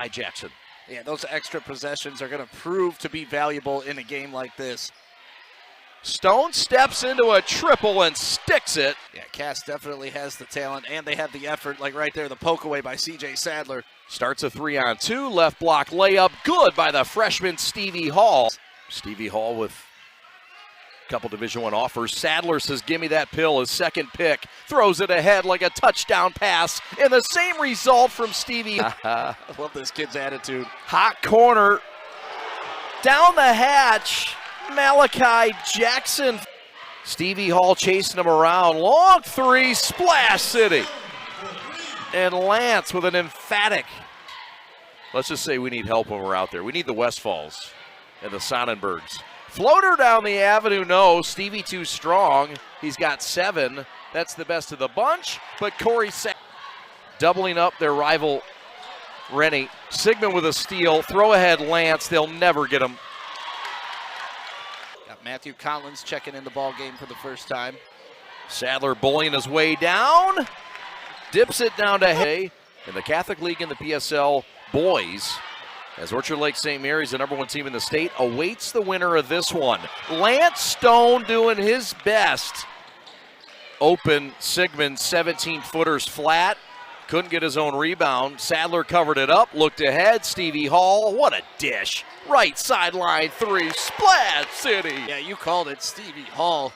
by Jackson. Yeah, those extra possessions are going to prove to be valuable in a game like this. Stone steps into a triple and sticks it. Yeah, Cass definitely has the talent, and they have the effort, like right there, the poke away by C.J. Sadler. Starts a 3-on-2, left block layup, good by the freshman Stevie Hall. Stevie Hall with a couple Division I offers. Sadler says, give me that pill, his second pick. Throws it ahead like a touchdown pass, and the same result from Stevie. I love this kid's attitude. Hot corner, down the hatch. Malachi Jackson. Stevie Hall chasing him around. Long three, Splash City. And Lance with an emphatic. Let's just say we need help when we're out there. We need the Westfalls and the Sonnenbergs. Floater down the avenue, no. Stevie too strong. He's got 7. That's the best of the bunch. But Corey doubling up their rival Rennie. Sigmund with a steal. Throw ahead Lance. They'll never get him. Matthew Collins checking in the ball game for the first time. Sadler bullying his way down. Dips it down to Hay. In the Catholic League and the PSL boys, as Orchard Lake St. Mary's, the #1 team in the state, awaits the winner of this one. Lance Stone doing his best. Open Sigmund, 17-footers flat. Couldn't get his own rebound. Sadler covered it up, looked ahead. Stevie Hall, what a dish. Right sideline 3, Splash City. Yeah, you called it, Stevie Hall.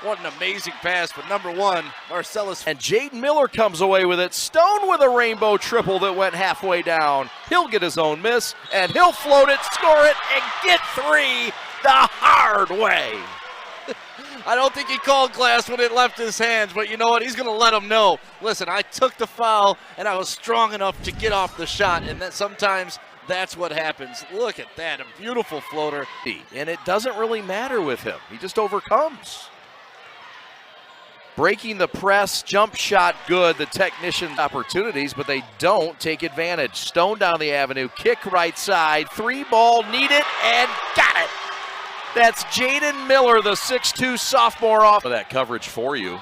What an amazing pass, but #1, Marcellus. And Jaden Miller comes away with it. Stone with a rainbow triple that went halfway down. He'll get his own miss, and he'll float it, score it, and get 3 the hard way. I don't think he called glass when it left his hands, but you know what? He's going to let him know. Listen, I took the foul, and I was strong enough to get off the shot, and that sometimes that's what happens. Look at that, a beautiful floater. And it doesn't really matter with him. He just overcomes. Breaking the press, jump shot good. The technicians opportunities, but they don't take advantage. Stone down the avenue, kick right side, 3-ball, need it, and got it. That's Jaden Miller, the 6'2 sophomore off of that coverage for you.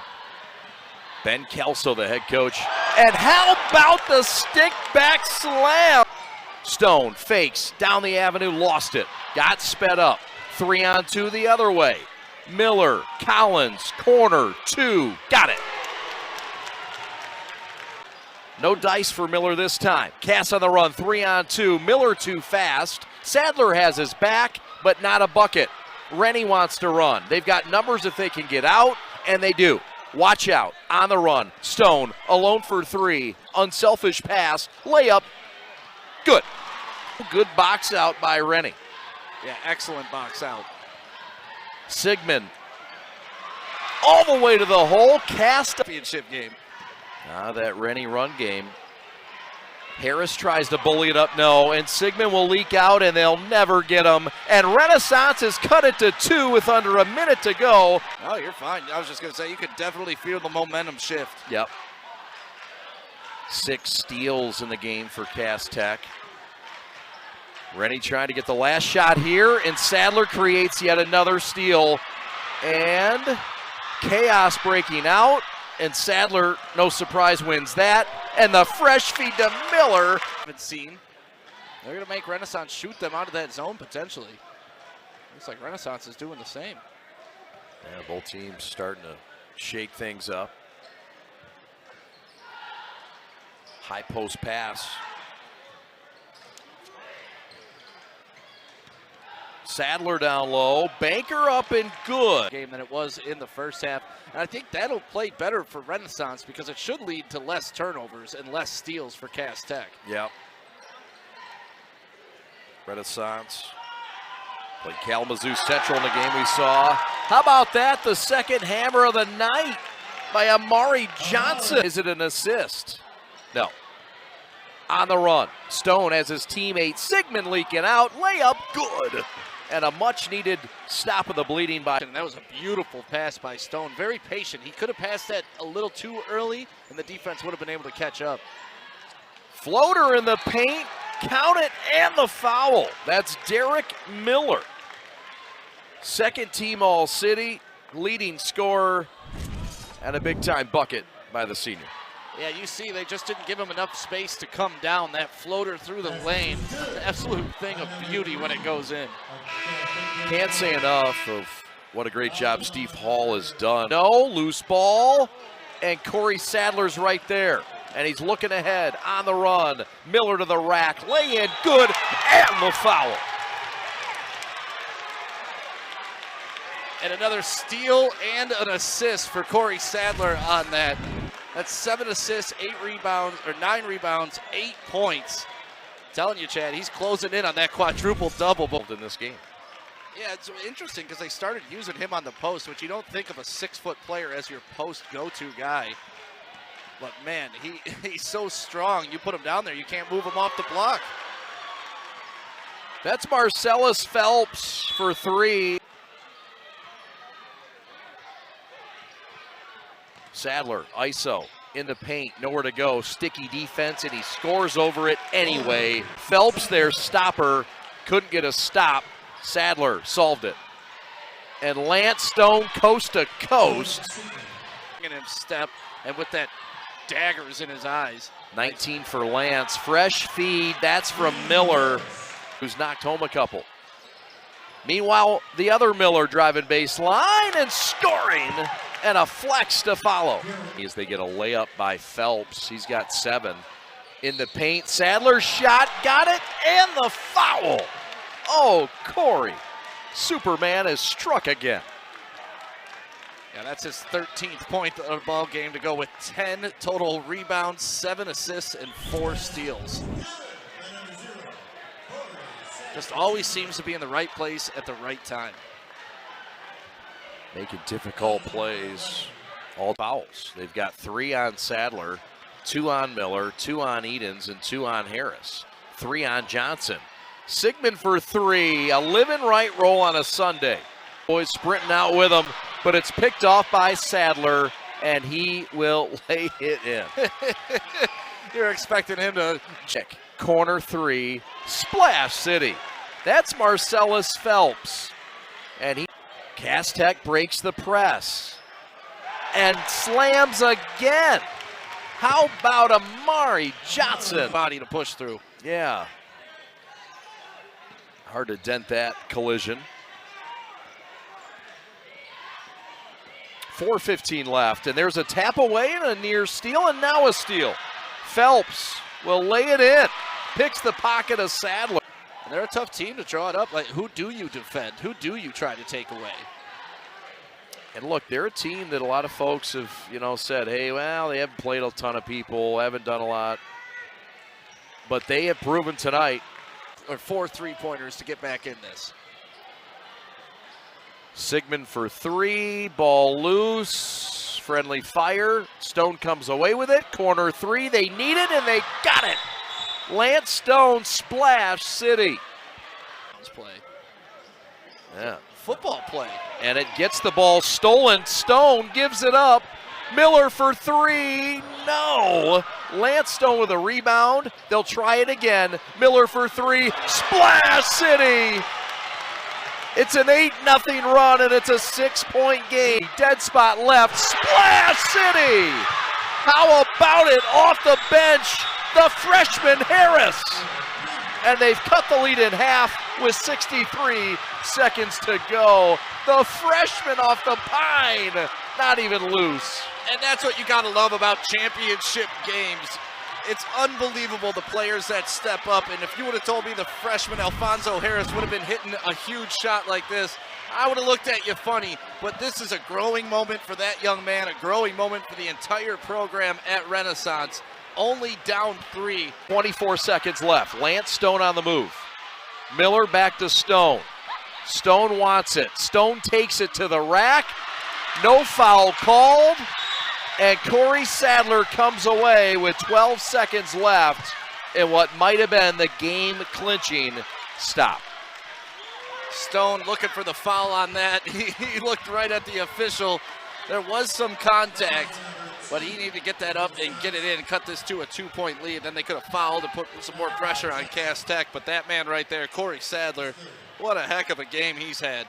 Ben Kelso, the head coach. And how about the stick back slam? Stone fakes down the avenue, lost it. Got sped up. 3-on-2 the other way. Miller, Collins, corner, 2, got it. No dice for Miller this time. Cass on the run, 3-on-2. Miller too fast. Sadler has his back, but not a bucket. Rennie wants to run. They've got numbers if they can get out, and they do. Watch out, on the run. Stone, alone for 3. Unselfish pass, layup, good. Good box out by Rennie. Yeah, excellent box out. Sigmund, all the way to the hole, cast championship game. That Rennie run game. Harris tries to bully it up, no, and Sigmund will leak out, and they'll never get him. And Renaissance has cut it to 2 with under a minute to go. Oh, you're fine. I was just going to say, you could definitely feel the momentum shift. Yep. 6 steals in the game for Cass Tech. Rennie trying to get the last shot here, and Sadler creates yet another steal. And chaos breaking out, and Sadler, no surprise, wins that. And the fresh feed to Miller. Haven't seen. They're going to make Renaissance shoot them out of that zone potentially. Looks like Renaissance is doing the same. Yeah, both teams starting to shake things up. High post pass. Sadler down low, Banker up and good. Game than it was in the first half. And I think that'll play better for Renaissance because it should lead to less turnovers and less steals for Cass Tech. Yep. Renaissance played Kalamazoo Central in the game we saw. How about that? The second hammer of the night by Amari Johnson. Is it an assist? No. On the run. Stone has his teammate Sigmund leaking out. Layup good. And a much-needed stop of the bleeding by. And that was a beautiful pass by Stone. Very patient. He could have passed that a little too early, and the defense would have been able to catch up. Floater in the paint. Count it, and the foul. That's Derek Miller. Second team All-City, leading scorer, and a big-time bucket by the senior. Yeah, you see they just didn't give him enough space to come down. That floater through the lane, an absolute thing of beauty when it goes in. Can't say enough of what a great job Steve Hall has done. No, loose ball, and Corey Sadler's right there. And he's looking ahead on the run. Miller to the rack, lay in, good, and the foul. And another steal and an assist for Corey Sadler on that. That's 7 assists, 9 rebounds, 8 points. I'm telling you, Chad, he's closing in on that quadruple double in this game. Yeah, it's interesting because they started using him on the post, which you don't think of a 6-foot player as your post go-to guy. But man, he's so strong. You put him down there, you can't move him off the block. That's Marcellus Phelps for 3. Sadler, ISO, in the paint, nowhere to go. Sticky defense, and he scores over it anyway. Phelps, their stopper, couldn't get a stop. Sadler solved it. And Lance Stone, coast to coast. Him step, and with that daggers in his eyes. 19 for Lance. Fresh feed, that's from Miller, who's knocked home a couple. Meanwhile, the other Miller driving baseline and scoring, and a flex to follow. As they get a layup by Phelps, he's got 7. In the paint, Sadler's shot, got it, and the foul. Oh, Corey, Superman is struck again. Yeah, that's his 13th point of the ball game to go with 10 total rebounds, 7 assists, and 4 steals. Just always seems to be in the right place at the right time. Making difficult plays. All fouls. They've got 3 on Sadler, 2 on Miller, 2 on Edens, and 2 on Harris. 3 on Johnson. Sigmund for 3, a living right roll on a Sunday. Boys sprinting out with him, but it's picked off by Sadler, and he will lay it in. You're expecting him to check. Corner 3, Splash City. That's Marcellus Phelps. And Castech breaks the press and slams again. How about Amari Johnson? Body to push through. Yeah. Hard to dent that collision. 4:15 left, and there's a tap away and a near steal, and now a steal. Phelps will lay it in. Picks the pocket of Sadler. And they're a tough team to draw it up. Like, who do you defend? Who do you try to take away? And look, they're a team that a lot of folks have, said, hey, well, they haven't played a ton of people, haven't done a lot. But they have proven tonight. Or 4 3-pointers to get back in this. Sigmund for 3, ball loose, friendly fire. Stone comes away with it, corner 3, they need it, and they got it. Lance Stone, Splash City. Play. Yeah. Football play. And it gets the ball stolen. Stone gives it up. Miller for 3, no. Lance Stone with a rebound. They'll try it again. Miller for 3, Splash City. It's an 8-0 run, and it's a 6-point game. Dead spot left, Splash City. How about it off the bench, the freshman Harris. And they've cut the lead in half with 63 seconds to go. The freshman off the pine, not even loose. And that's what you gotta love about championship games. It's unbelievable the players that step up, and if you would have told me the freshman Alfonso Harris would have been hitting a huge shot like this, I would have looked at you funny. But this is a growing moment for that young man, a growing moment for the entire program at Renaissance. Only down 3. 24 seconds left. Lance Stone on the move. Miller back to Stone. Stone wants it. Stone takes it to the rack. No foul called. And Corey Sadler comes away with 12 seconds left in what might have been the game-clinching stop. Stone looking for the foul on that. He looked right at the official. There was some contact, but he needed to get that up and get it in, cut this to a 2-point lead. Then they could have fouled to put some more pressure on Castech. But that man right there, Corey Sadler, what a heck of a game he's had.